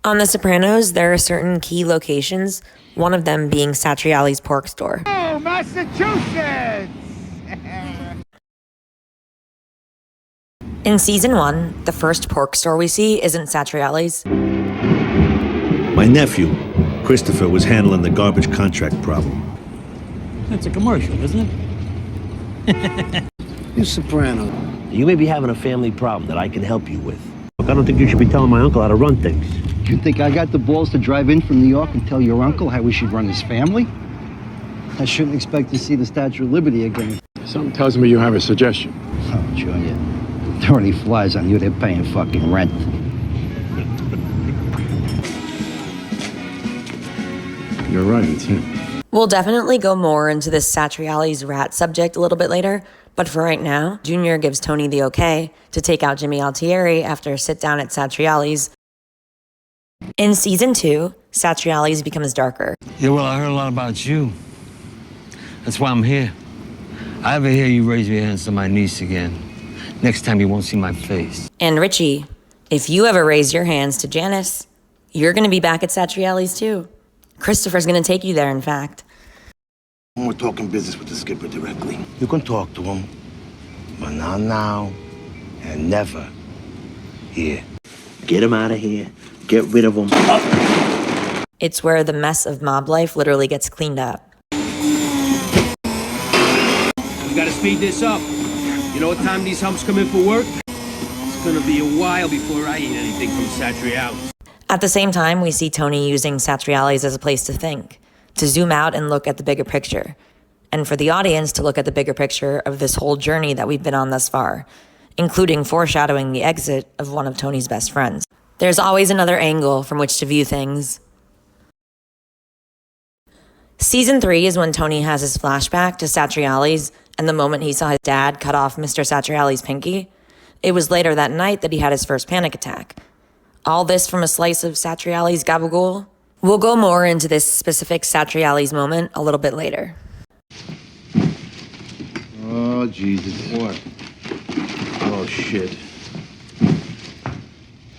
On The Sopranos, there are certain key locations, one of them being Satriale's pork store. Oh, Massachusetts! In season 1, the first pork store we see isn't Satriale's. My nephew, Christopher, was handling the garbage contract problem. That's a commercial, isn't it? You Soprano. You may be having a family problem that I can help you with. Look, I don't think you should be telling my uncle how to run things. You think I got the balls to drive in from New York and tell your uncle how we should run his family? I shouldn't expect to see the Statue of Liberty again. Something tells me you have a suggestion. Oh, Junior. There are any flies on you, they're paying fucking rent. You're right, it's him. We'll definitely go more into this Satriale's rat subject a little bit later, but for right now, Junior gives Tony the okay to take out Jimmy Altieri after a sit-down at Satriale's. In season 2, Satriale's becomes darker. Yeah, well, I heard a lot about you. That's why I'm here. I ever hear you raise your hands to my niece again. Next time you won't see my face. And Richie, if you ever raise your hands to Janice, you're going to be back at Satriale's too. Christopher's going to take you there, in fact. We're talking business with the skipper directly. You can talk to him, but not now and never here. Get him out of here. Get rid of him. It's where the mess of mob life literally gets cleaned up. We gotta speed this up. You know what time these humps come in for work? It's gonna be a while before I eat anything from Satriales. At the same time, we see Tony using Satriales as a place to think, to zoom out and look at the bigger picture, and for the audience to look at the bigger picture of this whole journey that we've been on thus far, including foreshadowing the exit of one of Tony's best friends. There's always another angle from which to view things. Season 3 is when Tony has his flashback to Satriales and the moment he saw his dad cut off Mr. Satriale's pinky. It was later that night that he had his first panic attack. All this from a slice of Satriale's gabagool? We'll go more into this specific Satriale's moment a little bit later. Oh, Jesus. What? Oh, shit.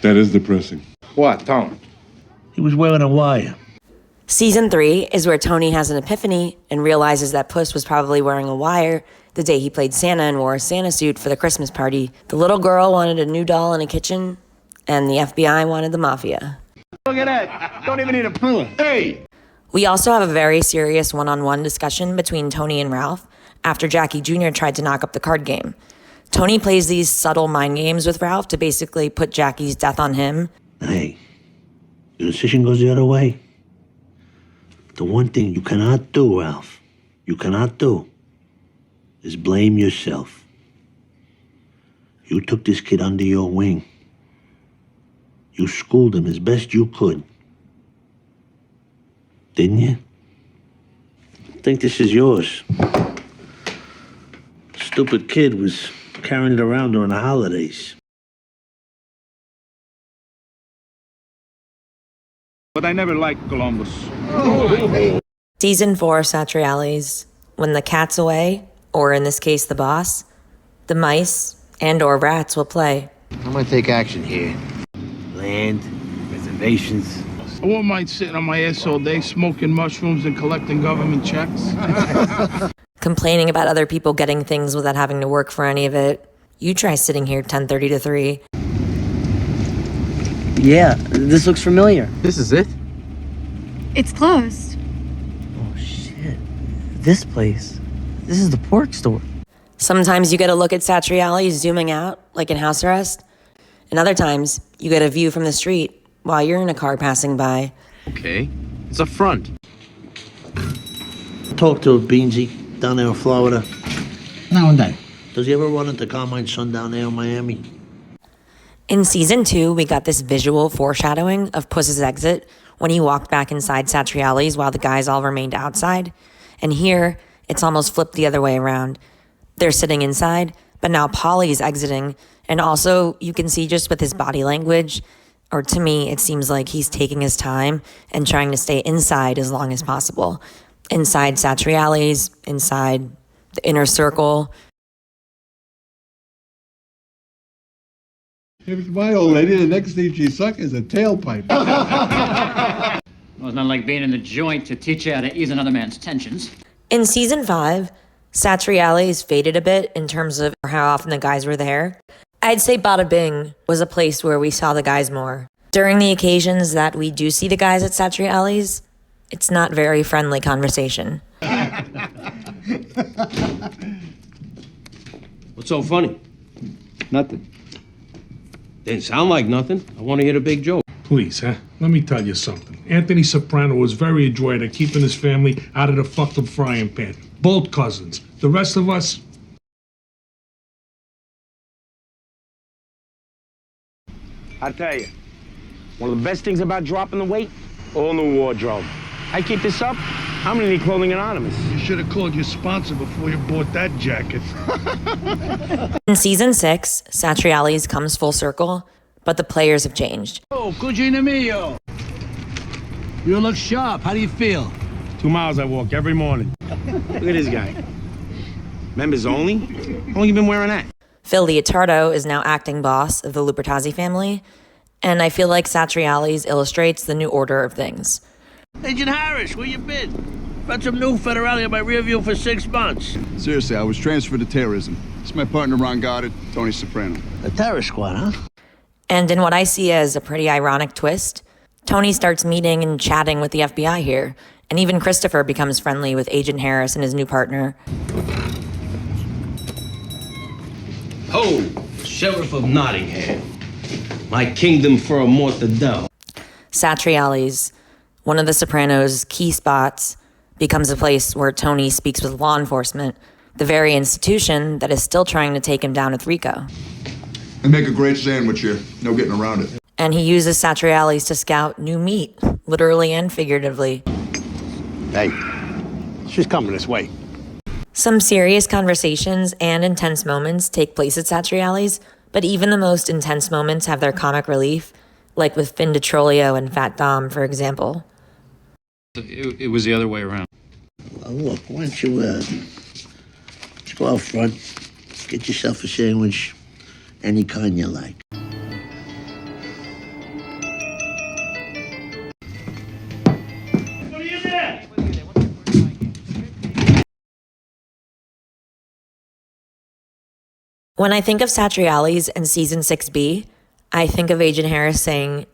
That is depressing. What, Tom? He was wearing a wire. Season 3 is where Tony has an epiphany and realizes that Puss was probably wearing a wire the day he played Santa and wore a Santa suit for the Christmas party. The little girl wanted a new doll in a kitchen, and the FBI wanted the mafia. Look at that. Don't even need a pillow. Hey! We also have a very serious one-on-one discussion between Tony and Ralph after Jackie Jr. tried to knock up the card game. Tony plays these subtle mind games with Ralph to basically put Jackie's death on him. Hey, your decision goes the other way. The one thing you cannot do, Ralph, you cannot do, is blame yourself. You took this kid under your wing. You schooled him as best you could. Didn't you? I think this is yours. Stupid kid was carrying it around during the holidays. But I never liked Columbus. Season 4 Satriales. When the cat's away, or in this case the boss, the mice and or rats will play. I'm gonna take action here. Land, reservations. I won't mind sitting on my ass all day, smoking mushrooms and collecting government checks. Complaining about other people getting things without having to work for any of it. You try sitting here 10:30 to 3. Yeah, this looks familiar. This is it? It's closed. Oh, shit. This place. This is the pork store. Sometimes you get a look at Satriale zooming out, like in House Arrest. And other times, you get a view from the street while you're in a car passing by. Okay, it's a front. Talk to Beansy down there in Florida. Now and then. Does he ever run into Carmine's son down there in Miami? In season 2, we got this visual foreshadowing of Puss's exit when he walked back inside Satriale's while the guys all remained outside. And here, it's almost flipped the other way around. They're sitting inside, but now Paulie's exiting. And also, you can see just with his body language, or to me, it seems like he's taking his time and trying to stay inside as long as possible. Inside Satriale's, inside the inner circle. If it's my old lady, the next thing she sucks is a tailpipe. Well, it's not like being in the joint to teach you how to ease another man's tensions. In season 5, Satriales faded a bit in terms of how often the guys were there. I'd say Bada Bing was a place where we saw the guys more. During the occasions that we do see the guys at Satriales, it's not very friendly conversation. What's so funny? Nothing. Didn't sound like nothing. I want to hear the big joke. Please, let me tell you something. Anthony Soprano was very adroit at keeping his family out of the fucking frying pan. Both cousins. The rest of us... I tell you, one of the best things about dropping the weight, all new wardrobe. I keep this up, I'm gonna need Clothing Anonymous. You should have called your sponsor before you bought that jacket. In season 6, Satriales comes full circle, but the players have changed. Oh, Cugino mio. You look sharp. How do you feel? 2 miles I walk every morning. Look at this guy. Members only? How long you been wearing that? Phil Leotardo is now acting boss of the Lupertazzi family, and I feel like Satriales illustrates the new order of things. Agent Harris, where you been? Got some new federale in my rear view for 6 months. Seriously, I was transferred to terrorism. It's my partner, Ron Goddard, Tony Soprano. The terror squad, huh? And in what I see as a pretty ironic twist, Tony starts meeting and chatting with the FBI here, and even Christopher becomes friendly with Agent Harris and his new partner. Ho, Sheriff of Nottingham. My kingdom for a mortadell. Satriales, one of the Sopranos' key spots, becomes a place where Tony speaks with law enforcement, the very institution that is still trying to take him down with Rico. They make a great sandwich here. No getting around it. And he uses Satriales to scout new meat, literally and figuratively. Hey, she's coming this way. Some serious conversations and intense moments take place at Satriales, but even the most intense moments have their comic relief, like with Finn DiTrolio and Fat Dom, for example. It was the other way around. Well, look, why don't you, just go out front, get yourself a sandwich, any kind you like. When I think of Satriales and Season 6B, I think of Agent Harris saying,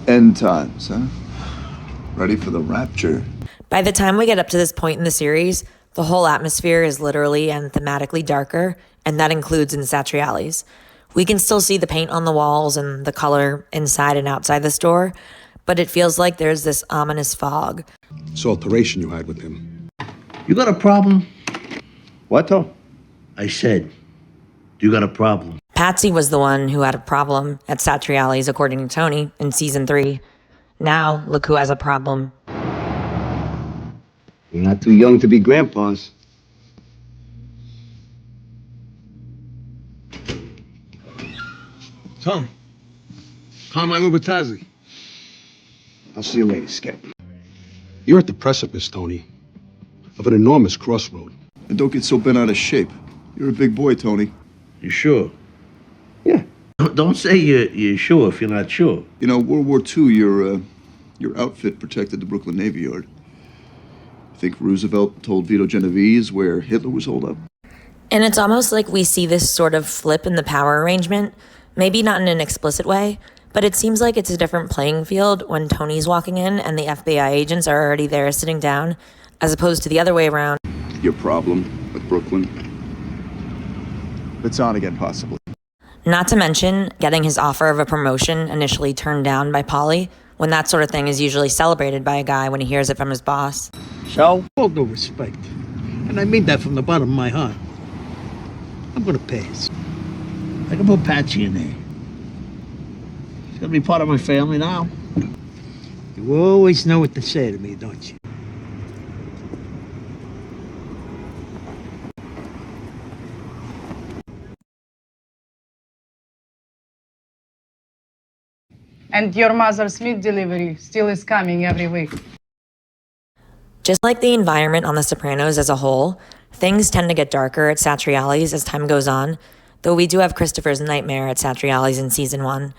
End times, huh? Ready for the rapture. by the time we get up to this point in the series, the whole atmosphere is literally and thematically darker, and that includes in Satriales. We can still see the paint on the walls and the color inside and outside the store, but it feels like there's this ominous fog. This alteration you had with him. You got a problem? What, Tom? I said, you got a problem. Patsy was the one who had a problem at Satriales, according to Tony, in Season 3. Now, look who has a problem. You're not too young to be grandpas. Tom, call my Lupertazzi. I'll see you later, Skip. You're at the precipice, Tony, of an enormous crossroad. And don't get so bent out of shape. You're a big boy, Tony. You sure? Yeah. Don't say you're sure if you're not sure. You know, World War II, your outfit protected the Brooklyn Navy Yard. I think Roosevelt told Vito Genovese where Hitler was holed up. And it's almost like we see this sort of flip in the power arrangement, maybe not in an explicit way, but it seems like it's a different playing field when Tony's walking in and the FBI agents are already there sitting down, as opposed to the other way around. Your problem with Brooklyn. It's on again, possibly. Not to mention getting his offer of a promotion initially turned down by Paulie, when that sort of thing is usually celebrated by a guy when he hears it from his boss. So? All due respect. And I mean that from the bottom of my heart. I'm gonna pass. I can put Patsy in there. She's gonna be part of my family now. You always know what to say to me, don't you? And your mother's meat delivery still is coming every week. Just like the environment on The Sopranos as a whole, things tend to get darker at Satriales as time goes on. though we do have Christopher's nightmare at Satriales in season 1.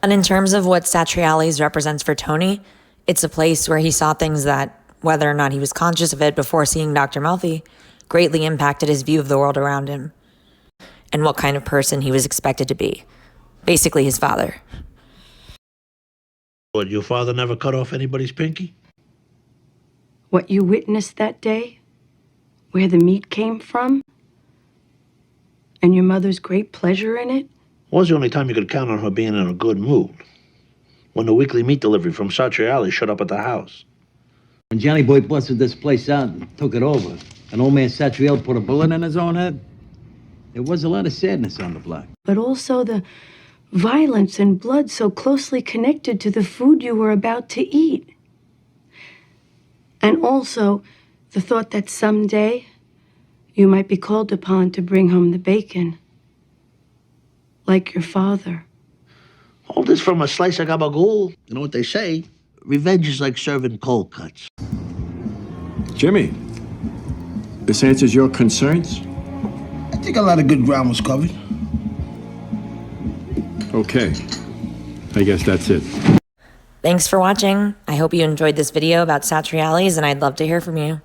And in terms of what Satriales represents for Tony, it's a place where he saw things that, whether or not he was conscious of it before seeing Dr. Melfi, greatly impacted his view of the world around him and what kind of person he was expected to be. Basically his father. What, your father never cut off anybody's pinky? What you witnessed that day, where the meat came from, and your mother's great pleasure in it? Was the only time you could count on her being in a good mood. When the weekly meat delivery from Satriale showed up at the house. When Johnny Boy busted this place out and took it over, and old man Satriale put a bullet in his own head, there was a lot of sadness on the block. But also the violence and blood so closely connected to the food you were about to eat. And also the thought that someday you might be called upon to bring home the bacon, like your father. All this from a slice of gabagool. You know what they say? Revenge is like serving cold cuts. Jimmy, this answers your concerns? I think a lot of good ground was covered. Okay. I guess that's it. Thanks for watching. I hope you enjoyed this video about Satriales, and I'd love to hear from you.